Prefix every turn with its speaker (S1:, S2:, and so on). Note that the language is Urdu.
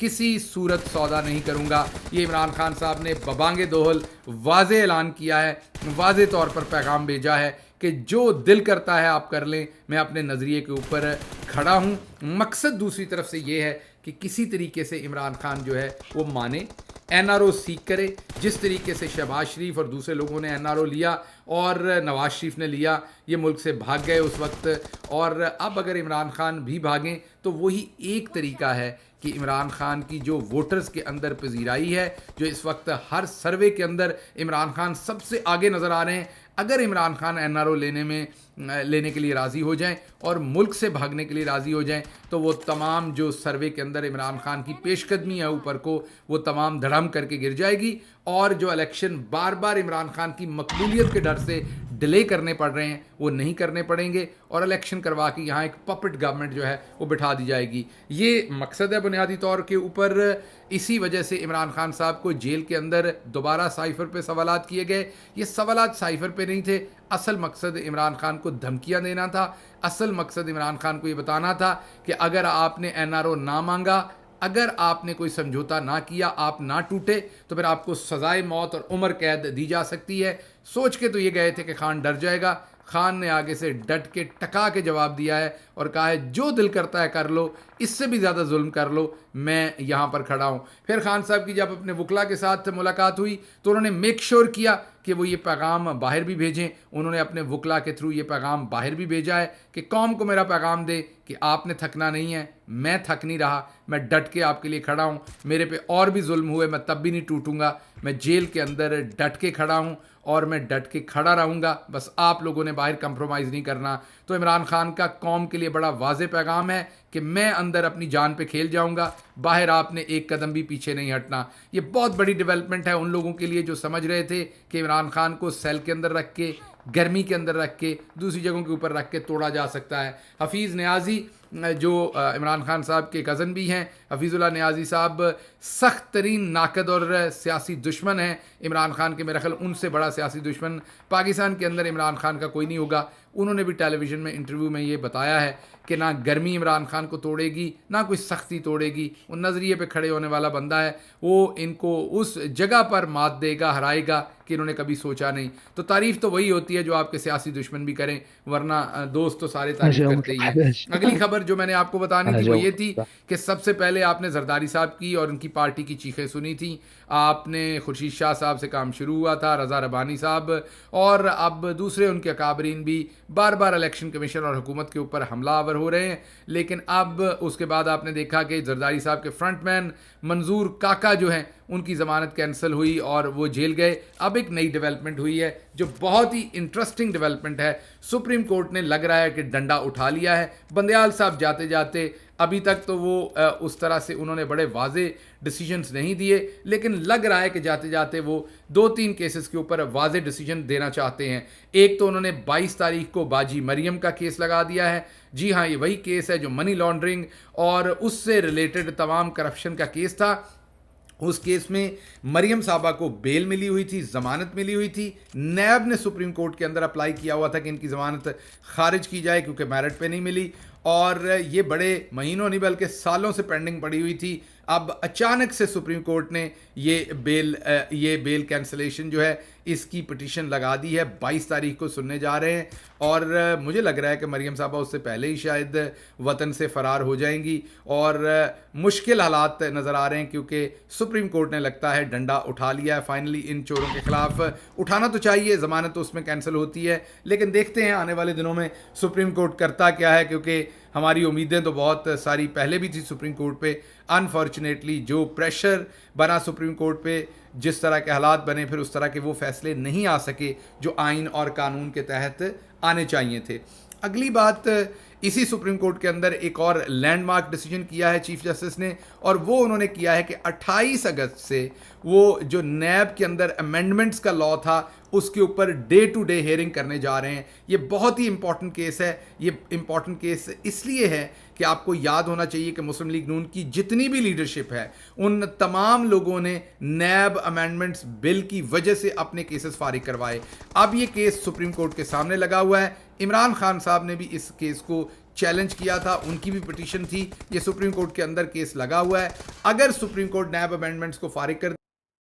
S1: کسی صورت سودا نہیں کروں گا. یہ عمران خان صاحب نے ببانگ دوہل واضح اعلان کیا ہے, واضح طور پر پیغام بھیجا ہے کہ جو دل کرتا ہے آپ کر لیں, میں اپنے نظریے کے اوپر کھڑا ہوں. مقصد دوسری طرف سے یہ ہے کہ کسی طریقے سے عمران خان جو ہے وہ مانے, این آر او سیکھ کرے, جس طریقے سے شہباز شریف اور دوسرے لوگوں نے این آر او لیا اور نواز شریف نے لیا, یہ ملک سے بھاگ گئے اس وقت. اور اب اگر عمران خان بھی بھاگیں تو وہی ایک طریقہ ہے کہ عمران خان کی جو ووٹرز کے اندر پذیرائی ہے, جو اس وقت ہر سروے کے اندر عمران خان سب سے آگے نظر آ رہے ہیں, اگر Imran Khan N R O لینے کے لیے راضی ہو جائیں اور ملک سے بھاگنے کے لیے راضی ہو جائیں تو وہ تمام جو سروے کے اندر عمران خان کی پیش قدمی ہے اوپر کو, وہ تمام دھڑم کر کے گر جائے گی. اور جو الیکشن بار بار عمران خان کی مقبولیت کے ڈر سے ڈیلے کرنے پڑ رہے ہیں وہ نہیں کرنے پڑیں گے, اور الیکشن کروا کے یہاں ایک پپٹ گورنمنٹ جو ہے وہ بٹھا دی جائے گی. یہ مقصد ہے بنیادی طور کے اوپر. اسی وجہ سے عمران خان صاحب کو جیل کے اندر دوبارہ سائفر پہ سوالات کیے گئے. یہ سوالات سائفر پہ نہیں تھے, اصل مقصد عمران خان کو دھمکیاں دینا تھا. اصل مقصد عمران خان کو یہ بتانا تھا کہ اگر آپ نے این آر او نہ مانگا, اگر آپ نے کوئی سمجھوتا نہ کیا, آپ نہ ٹوٹے, تو پھر آپ کو سزائے موت اور عمر قید دی جا سکتی ہے. سوچ کے تو یہ گئے تھے کہ خان ڈر جائے گا. خان نے آگے سے ڈٹ کے ٹکا کے جواب دیا ہے اور کہا ہے جو دل کرتا ہے کر لو, اس سے بھی زیادہ ظلم کر لو, میں یہاں پر کھڑا ہوں. پھر خان صاحب کی جب اپنے وکلا کے ساتھ ملاقات ہوئی تو انہوں نے میک شور کیا کہ وہ یہ پیغام باہر بھی بھیجیں. انہوں نے اپنے وکلا کے تھرو یہ پیغام باہر بھی بھیجا ہے کہ قوم کو میرا پیغام دے کہ آپ نے تھکنا نہیں ہے, میں تھک نہیں رہا, میں ڈٹ کے آپ کے لیے کھڑا ہوں. میرے پہ اور بھی ظلم ہوئے, میں تب بھی نہیں ٹوٹوں گا. میں جیل کے اندر ڈٹ کے کھڑا ہوں اور میں ڈٹ کے کھڑا رہوں گا, بس آپ لوگوں نے باہر کمپرومائز نہیں کرنا. تو عمران خان کا قوم کے لیے بڑا واضح پیغام ہے کہ میں اندر اپنی جان پہ کھیل جاؤں گا, باہر آپ نے ایک قدم بھی پیچھے نہیں ہٹنا. یہ بہت بڑی ڈیولپمنٹ ہے ان لوگوں کے لیے جو سمجھ رہے تھے کہ عمران خان کو سیل کے اندر رکھ کے, گرمی کے اندر رکھ کے, دوسری جگہوں کے اوپر رکھ کے توڑا جا سکتا ہے. حفیظ نیازی جو عمران خان صاحب کے کزن بھی ہیں, حفیظ اللہ نیازی صاحب سخت ترین ناقد اور سیاسی دشمن ہیں عمران خان کے. میرا خیال ان سے بڑا سیاسی دشمن پاکستان کے اندر عمران خان کا کوئی نہیں ہوگا. انہوں نے بھی ٹیلی ویژن میں انٹرویو میں یہ بتایا ہے کہ نہ گرمی عمران خان کو توڑے گی, نہ کوئی سختی توڑے گی. وہ نظریے پہ کھڑے ہونے والا بندہ ہے, وہ ان کو اس جگہ پر مات دے گا, ہرائے گا کہ انہوں نے کبھی سوچا نہیں. تو تعریف تو وہی ہوتی ہے جو آپ کے سیاسی دشمن بھی کریں, ورنہ دوست تو سارے تعریف کرتے ہی ہیں. اگلی خبر جو میں نے آپ کو بتانی تھی وہ یہ تھی کہ سب سے پہلے آپ نے زرداری صاحب کی اور ان کی پارٹی کی چیخیں سنی تھیں. آپ نے خورشید شاہ صاحب سے کام شروع ہوا تھا, رضا ربانی صاحب, اور اب دوسرے ان کے اکابرین بھی بار بار الیکشن کمیشن اور حکومت کے اوپر حملہ آور ہو رہے ہیں. لیکن اب اس کے بعد آپ نے دیکھا کہ زرداری صاحب کے فرنٹ مین منظور کاکا جو ہیں ان کی ضمانت کینسل ہوئی اور وہ جیل گئے. اب ایک نئی ڈیولپمنٹ ہوئی ہے جو بہت ہی انٹرسٹنگ ڈیولپمنٹ ہے. سپریم کورٹ نے لگ رہا ہے کہ ڈنڈا اٹھا لیا ہے. بندیال صاحب جاتے جاتے, ابھی تک تو وہ اس طرح سے انہوں نے بڑے واضح ڈیسیجنز نہیں دیے, لیکن لگ رہا ہے کہ جاتے جاتے وہ 2-3 کیسز کے اوپر واضح ڈیسیجن دینا چاہتے ہیں. ایک تو انہوں نے 22 تاریخ کو باجی مریم کا کیس لگا دیا ہے. جی ہاں, یہ وہی کیس ہے جو منی لانڈرنگ اور اس سے ریلیٹڈ تمام کرپشن کا کیس تھا. اس کیس میں مریم صاحبہ کو بیل ملی ہوئی تھی, ضمانت ملی ہوئی تھی. نیب نے سپریم کورٹ کے اندر اپلائی کیا ہوا تھا کہ ان کی ضمانت خارج کی جائے کیونکہ میرٹ پہ نہیں ملی, اور یہ بڑے مہینوں نہیں بلکہ سالوں سے پینڈنگ پڑی ہوئی تھی. اب اچانک سے سپریم کورٹ نے یہ بیل کینسلیشن جو ہے اس کی پٹیشن لگا دی ہے. 22 تاریخ کو سننے جا رہے ہیں, اور مجھے لگ رہا ہے کہ مریم صاحبہ اس سے پہلے ہی شاید وطن سے فرار ہو جائیں گی. اور مشکل حالات نظر آ رہے ہیں کیونکہ سپریم کورٹ نے لگتا ہے ڈنڈا اٹھا لیا ہے فائنلی ان چوروں کے خلاف. اٹھانا تو چاہیے, ضمانت تو اس میں کینسل ہوتی ہے, لیکن دیکھتے ہیں آنے والے دنوں میں سپریم کورٹ کرتا کیا ہے, کیونکہ ہماری امیدیں تو بہت ساری پہلے بھی تھی سپریم کورٹ پہ. انفارچونیٹلی جو پریشر بنا سپریم کورٹ پہ, جس طرح کے حالات بنے, پھر اس طرح کے وہ فیصلے نہیں آ سکے جو آئین اور قانون کے تحت آنے چاہیے تھے. اگلی بات, اسی سپریم کورٹ کے اندر ایک اور لینڈ مارک ڈیسیجن کیا ہے چیف جسٹس نے, اور وہ انہوں نے کیا ہے کہ 28 اگست سے وہ جو نیب کے اندر امینڈمنٹس کا لا تھا اس کے اوپر ڈے ٹو ڈے ہیئرنگ کرنے جا رہے ہیں. یہ بہت ہی امپورٹنٹ کیس ہے. یہ امپورٹنٹ کیس اس لیے ہے کہ آپ کو یاد ہونا چاہیے کہ مسلم لیگ نون کی جتنی بھی لیڈرشپ ہے ان تمام لوگوں نے نیب امینڈمنٹس بل کی وجہ سے اپنے کیسز فارغ کروائے. اب یہ کیس سپریم کورٹ کے سامنے لگا ہوا ہے. عمران خان صاحب نے بھی اس کیس کو چیلنج کیا تھا ان کی بھی پٹیشن تھی. یہ سپریم کورٹ کے اندر کیس لگا ہوا ہے. اگر سپریم کورٹ نیب امینڈمنٹس کو فارغ کر